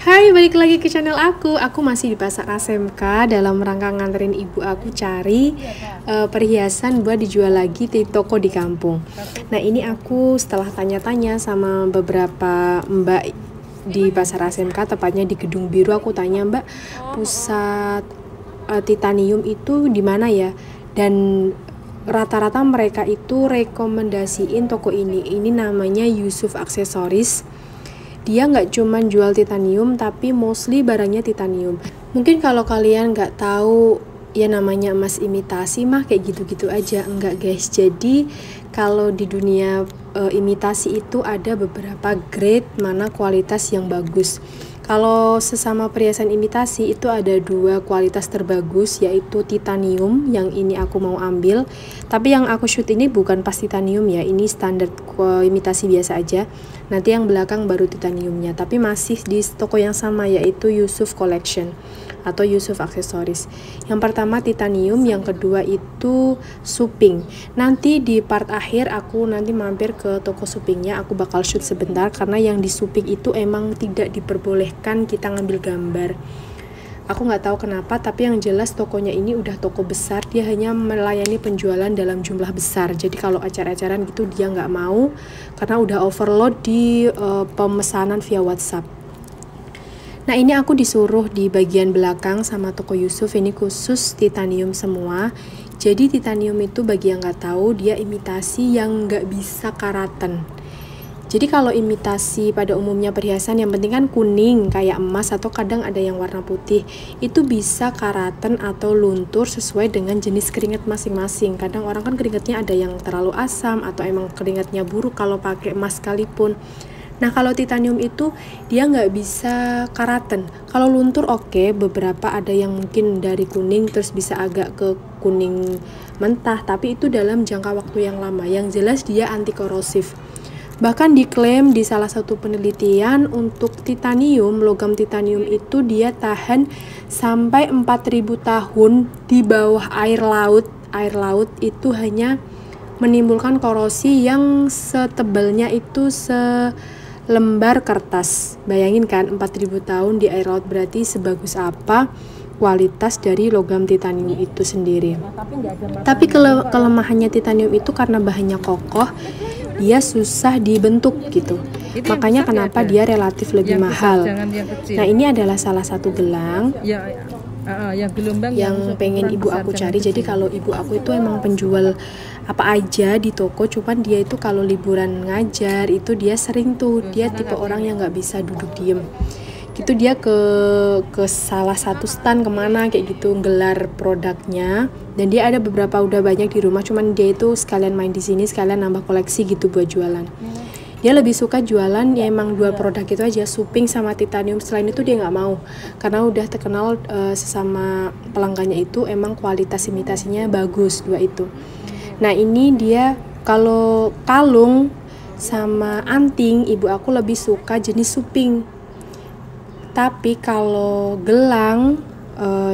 Hai, balik lagi ke channel aku. Aku masih di pasar ASMK dalam rangka nganterin ibu aku cari perhiasan buat dijual lagi di toko di kampung. Nah, ini aku setelah tanya-tanya sama beberapa mbak di pasar ASMK, tepatnya di Gedung Biru, aku tanya, "Mbak, pusat titanium itu di mana ya?" Dan rata-rata mereka itu rekomendasiin toko ini. Ini namanya Yusuf Aksesoris. Dia nggak cuma jual titanium, tapi mostly barangnya titanium. Mungkin kalau kalian nggak tahu, ya namanya emas imitasi mah kayak gitu-gitu aja. Enggak guys, jadi kalau di dunia imitasi itu ada beberapa grade mana kualitas yang bagus. Kalau sesama perhiasan imitasi itu ada dua kualitas terbagus, yaitu titanium yang ini aku mau ambil. Tapi yang aku shoot ini bukan pas titanium ya, ini standar imitasi biasa aja. Nanti yang belakang baru titaniumnya, tapi masih di toko yang sama, yaitu Yusuf Collection atau Yusuf Aksesoris. Yang pertama titanium, yang kedua itu suping. Nanti di part akhir aku nanti mampir ke toko supingnya, aku bakal shoot sebentar karena yang di suping itu emang tidak diperbolehkan kita ngambil gambar. Aku nggak tahu kenapa, tapi yang jelas tokonya ini udah toko besar, dia hanya melayani penjualan dalam jumlah besar. Jadi kalau acara-acaraan gitu dia nggak mau karena udah overload di pemesanan via WhatsApp. Nah, ini aku disuruh di bagian belakang sama toko Yusuf, ini khusus titanium semua. Jadi titanium itu bagi yang nggak tahu, dia imitasi yang nggak bisa karaten. Jadi kalau imitasi pada umumnya perhiasan yang penting kan kuning kayak emas, atau kadang ada yang warna putih, itu bisa karaten atau luntur sesuai dengan jenis keringat masing-masing. Kadang orang kan keringatnya ada yang terlalu asam atau emang keringatnya buruk kalau pakai emas sekalipun. Nah, kalau titanium itu dia nggak bisa karaten. Kalau luntur oke, beberapa ada yang mungkin dari kuning terus bisa agak ke kuning mentah, tapi itu dalam jangka waktu yang lama. Yang jelas dia anti korosif. Bahkan diklaim di salah satu penelitian untuk titanium, logam titanium itu dia tahan sampai 4000 tahun di bawah air laut. Air laut itu hanya menimbulkan korosi yang setebalnya itu lembar kertas. Bayangin kan, 4000 tahun di air laut, berarti sebagus apa kualitas dari logam titanium itu sendiri. Tapi kelemahannya titanium itu karena bahannya kokoh, dia susah dibentuk gitu. Makanya kenapa dia relatif lebih mahal. Nah, ini adalah salah satu gelang yang pengen ibu aku cari. Jadi kalau ibu aku itu emang penjual apa aja di toko, cuman dia itu kalau liburan ngajar itu dia sering tuh, dia tipe orang yang nggak bisa duduk diem gitu, dia ke salah satu stand kemana kayak gitu gelar produknya, dan dia ada beberapa udah banyak di rumah, cuman dia itu sekalian main di sini sekalian nambah koleksi gitu buat jualan. Dia lebih suka jualan ya emang dua produk itu aja, suping sama titanium. Selain itu dia nggak mau karena udah terkenal sesama pelanggannya itu emang kualitas imitasinya bagus dua itu. Nah, ini dia kalau kalung sama anting ibu aku lebih suka jenis suping. Tapi kalau gelang,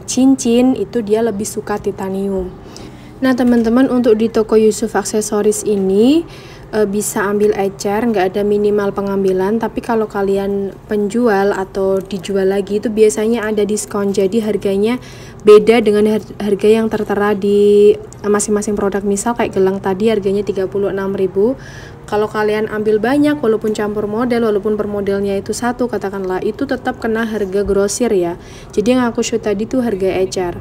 cincin itu dia lebih suka titanium. Nah, teman-teman, untuk di toko Yusuf Aksesoris ini bisa ambil ecer, nggak ada minimal pengambilan. Tapi kalau kalian penjual atau dijual lagi itu biasanya ada diskon, jadi harganya beda dengan harga yang tertera di masing-masing produk. Misal kayak gelang tadi harganya 36.000. Kalau kalian ambil banyak, walaupun campur model, walaupun per modelnya itu satu katakanlah, itu tetap kena harga grosir ya. Jadi yang aku shoot tadi tuh harga ecer.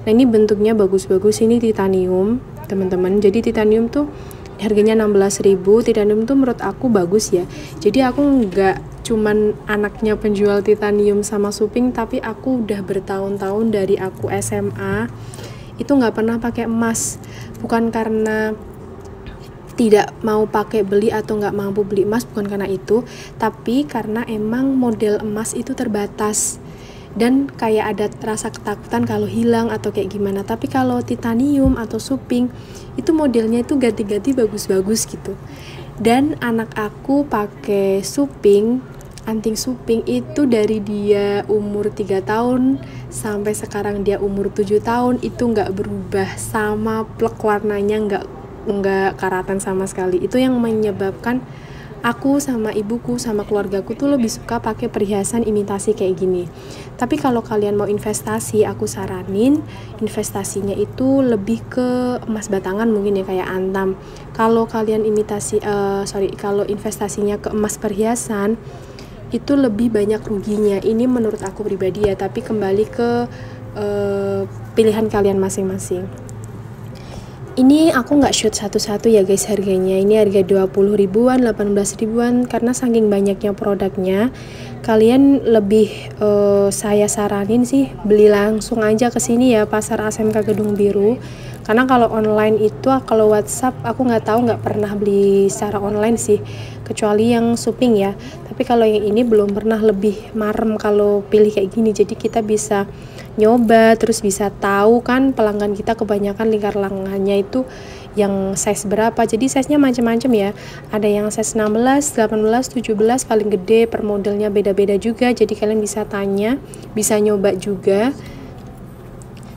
Nah, ini bentuknya bagus-bagus, ini titanium teman-teman. Jadi titanium tuh harganya 16.000. Titanium tuh menurut aku bagus ya. Jadi aku nggak cuman anaknya penjual titanium sama suping, tapi aku udah bertahun-tahun dari aku SMA itu nggak pernah pakai emas. Bukan karena tidak mau pakai beli atau nggak mampu beli emas, bukan karena itu, tapi karena emang model emas itu terbatas dan kayak ada rasa ketakutan kalau hilang atau kayak gimana. Tapi kalau titanium atau suping itu modelnya itu ganti-ganti bagus-bagus gitu. Dan anak aku pakai suping, anting suping itu dari dia umur 3 tahun sampai sekarang dia umur 7 tahun itu nggak berubah, sama plek warnanya nggak karatan sama sekali. Itu yang menyebabkan Aku sama ibuku sama keluargaku tuh lebih suka pakai perhiasan imitasi kayak gini. Tapi kalau kalian mau investasi, aku saranin investasinya itu lebih ke emas batangan mungkin ya, kayak Antam. Kalau kalian kalau investasinya ke emas perhiasan itu lebih banyak ruginya. Ini menurut aku pribadi ya, tapi kembali ke pilihan kalian masing-masing. Ini aku nggak shoot satu-satu ya guys harganya. Ini harga 20 ribuan, 18 ribuan, karena saking banyaknya produknya. Kalian lebih saya saranin sih beli langsung aja ke sini ya, Pasar ASMK Gedung Biru. Karena kalau online itu, kalau WhatsApp aku nggak pernah beli secara online sih, kecuali yang shopping ya. Tapi kalau yang ini belum pernah, lebih marem kalau pilih kayak gini. Jadi kita bisa nyoba, terus bisa tahu kan pelanggan kita kebanyakan lingkar lengannya itu yang size berapa. Jadi size-nya macam-macam ya, ada yang size 16, 18, 17, paling gede per modelnya beda-beda juga. Jadi kalian bisa tanya, bisa nyoba juga.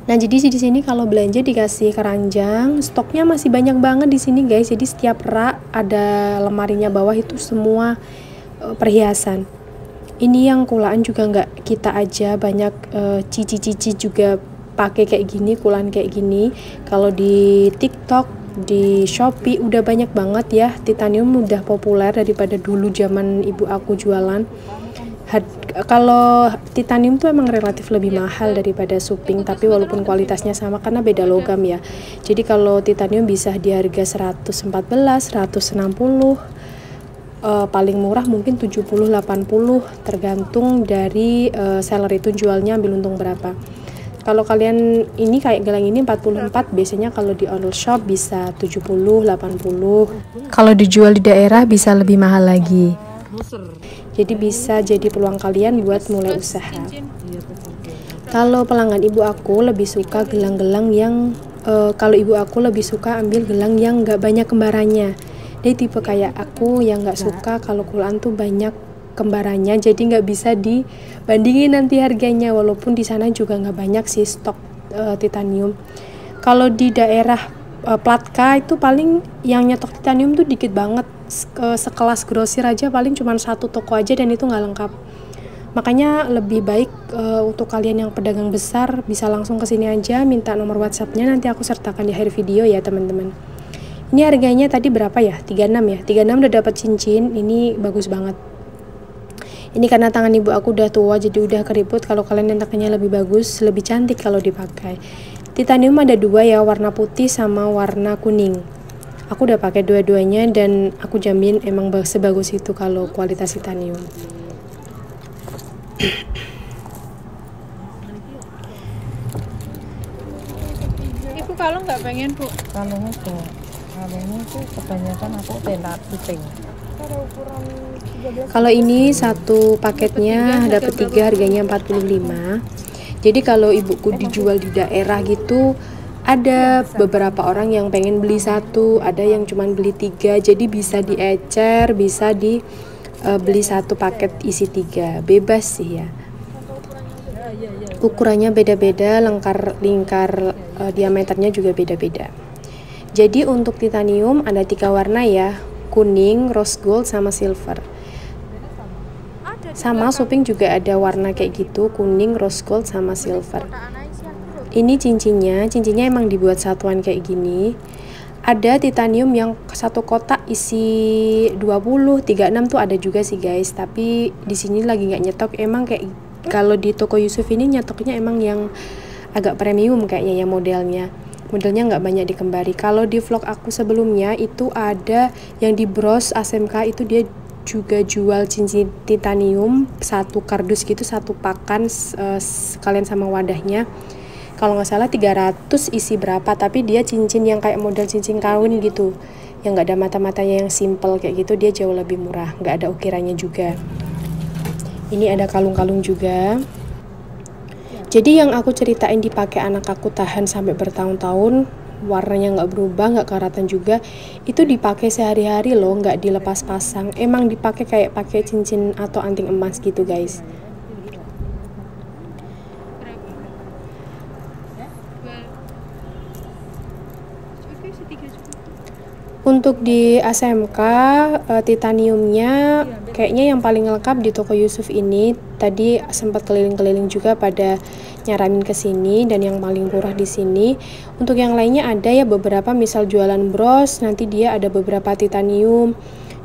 Nah, jadi di sini kalau belanja dikasih keranjang, stoknya masih banyak banget di sini guys. Jadi setiap rak ada lemarinya bawah itu semua perhiasan. Ini yang kulaan juga nggak kita aja, banyak cici-cici juga pakai kayak gini, kulaan kayak gini. Kalau di TikTok, di Shopee udah banyak banget ya, titanium udah populer daripada dulu zaman ibu aku jualan. Kalau titanium tuh emang relatif lebih mahal daripada suping, tapi walaupun kualitasnya sama karena beda logam ya. Jadi kalau titanium bisa di harga 114, 160, paling murah mungkin 70-80, tergantung dari seller itu jualnya ambil untung berapa. Kalau kalian ini kayak gelang ini 44, biasanya kalau di online shop bisa 70-80. Kalau dijual di daerah bisa lebih mahal lagi. Jadi bisa jadi peluang kalian buat mulai usaha. Kalau pelanggan ibu aku lebih suka gelang-gelang yang kalau ibu aku lebih suka ambil gelang yang nggak banyak kembarannya. Dia tipe kayak aku yang nggak suka kalau kulaan tuh banyak kembarannya, jadi nggak bisa dibandingin nanti harganya. Walaupun di sana juga nggak banyak sih stok titanium. Kalau di daerah Platka itu paling yang nyetok titanium tuh dikit banget. Sekelas grosir aja paling cuma satu toko aja dan itu nggak lengkap. Makanya lebih baik untuk kalian yang pedagang besar bisa langsung ke sini aja, minta nomor WhatsApp-nya, nanti aku sertakan di akhir video ya teman-teman. Ini harganya tadi berapa ya? 36 ya. 36 udah dapat cincin. Ini bagus banget. Ini karena tangan ibu aku udah tua jadi udah keriput. Kalau kalian tangannya lebih bagus, lebih cantik kalau dipakai. Titanium ada dua ya, warna putih sama warna kuning. Aku udah pakai dua-duanya dan aku jamin emang sebagus itu kalau kualitas titanium. Ibu kalau nggak pengen bu? Kalungnya tuh, kalungnya tuh kebanyakan aku tenda puting. Kalau ini satu paketnya dapat 3, harganya 45. Jadi kalau ibuku dijual di daerah gitu, ada beberapa orang yang pengen beli satu, ada yang cuman beli 3, jadi bisa diecer, bisa beli satu paket isi 3, bebas sih ya. Ukurannya beda-beda, lingkar diameternya juga beda-beda. Jadi untuk titanium ada 3 warna ya, kuning, rose gold, sama silver. Sama suping juga ada warna kayak gitu, kuning, rose gold, sama silver. Ini cincinnya emang dibuat satuan kayak gini. Ada titanium yang satu kotak isi 20, 36 tuh ada juga sih guys. Tapi di sini lagi nggak nyetok, emang kayak kalau di toko Yusuf ini nyetoknya emang yang agak premium kayaknya ya modelnya nggak banyak dikembari. Kalau di vlog aku sebelumnya itu ada yang di bros ASMK, itu dia juga jual cincin titanium satu kardus gitu, satu pakan sekalian sama wadahnya. Kalau nggak salah 300 isi berapa, tapi dia cincin yang kayak model cincin kawin gitu, yang nggak ada mata-matanya, yang simple kayak gitu, dia jauh lebih murah, nggak ada ukirannya juga. Ini ada kalung-kalung juga. Jadi yang aku ceritain dipakai anak aku tahan sampai bertahun-tahun, warnanya nggak berubah, nggak karatan juga, itu dipakai sehari-hari loh, nggak dilepas pasang. Emang dipakai kayak pakai cincin atau anting emas gitu guys. Untuk di ASMK, titaniumnya kayaknya yang paling lengkap di toko Yusuf ini. Tadi sempat keliling-keliling juga pada nyaranin ke sini, dan yang paling murah di sini. Untuk yang lainnya ada ya beberapa, misal jualan bros, nanti dia ada beberapa titanium.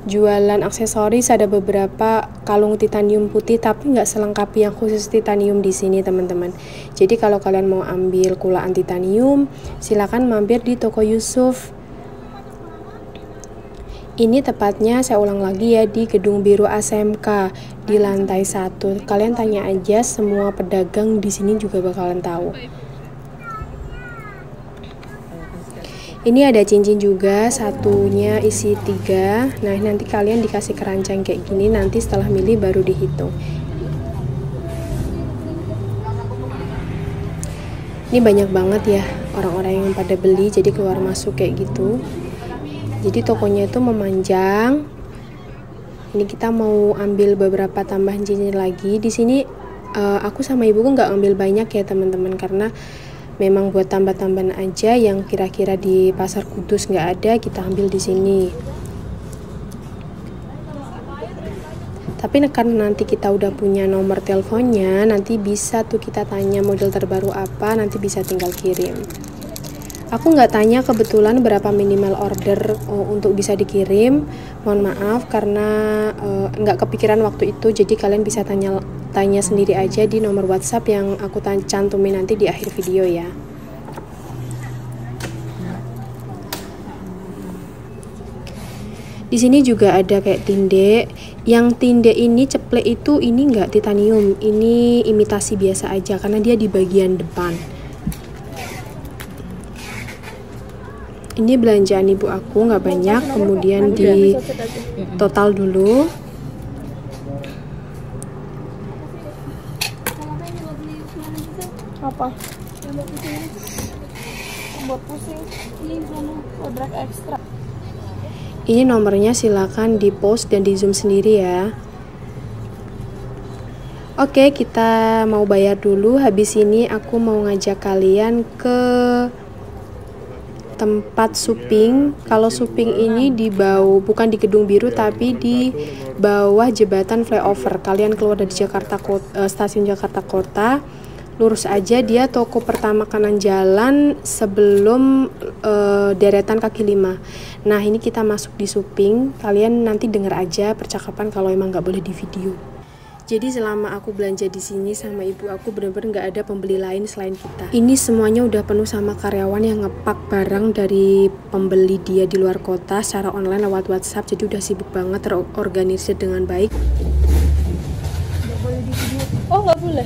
Jualan aksesoris ada beberapa kalung titanium putih, tapi nggak selengkap yang khusus titanium di sini teman-teman. Jadi kalau kalian mau ambil kulaan titanium, silakan mampir di toko Yusuf. Ini tepatnya, saya ulang lagi ya, di Gedung Biru ASMK di lantai 1. Kalian tanya aja, semua pedagang di sini juga bakalan tahu. Ini ada cincin juga, satunya isi 3. Nah, nanti kalian dikasih keranjang kayak gini, nanti setelah milih baru dihitung. Ini banyak banget ya orang-orang yang pada beli, jadi keluar masuk kayak gitu. Jadi tokonya itu memanjang. Ini kita mau ambil beberapa tambahan cincin lagi. Di sini aku sama ibuku nggak ambil banyak ya teman-teman, karena memang buat tambah-tambahan aja yang kira-kira di Pasar Kudus nggak ada, kita ambil di sini. Tapi karena nanti kita udah punya nomor teleponnya, nanti bisa tuh kita tanya model terbaru apa, nanti bisa tinggal kirim. Aku nggak tanya kebetulan berapa minimal order untuk bisa dikirim. Mohon maaf karena nggak kepikiran waktu itu. Jadi kalian bisa tanya sendiri aja di nomor WhatsApp yang aku cantumin nanti di akhir video ya. Di sini juga ada kayak tinde. Yang tinde ini ceplek itu ini nggak titanium, ini imitasi biasa aja karena dia di bagian depan. Ini belanjaan ibu aku nggak banyak, kemudian di total dulu. Apa? Buat pusing. Ini sama kodrak ekstra. Ini nomornya silakan di post dan di zoom sendiri ya. Oke, kita mau bayar dulu. Habis ini aku mau ngajak kalian ke tempat Suping. Kalau Suping ini bukan di Gedung Biru tapi di bawah jembatan flyover. Kalian keluar dari stasiun Jakarta Kota, lurus aja, dia toko pertama kanan jalan sebelum deretan kaki 5. Nah, ini kita masuk di Suping. Kalian nanti denger aja percakapan kalau emang nggak boleh di video. Jadi selama aku belanja di sini sama ibu aku, bener-bener nggak ada pembeli lain selain kita. Ini semuanya udah penuh sama karyawan yang ngepak barang dari pembeli dia di luar kota secara online lewat WhatsApp. Jadi udah sibuk banget, terorganisir dengan baik. Oh, nggak boleh.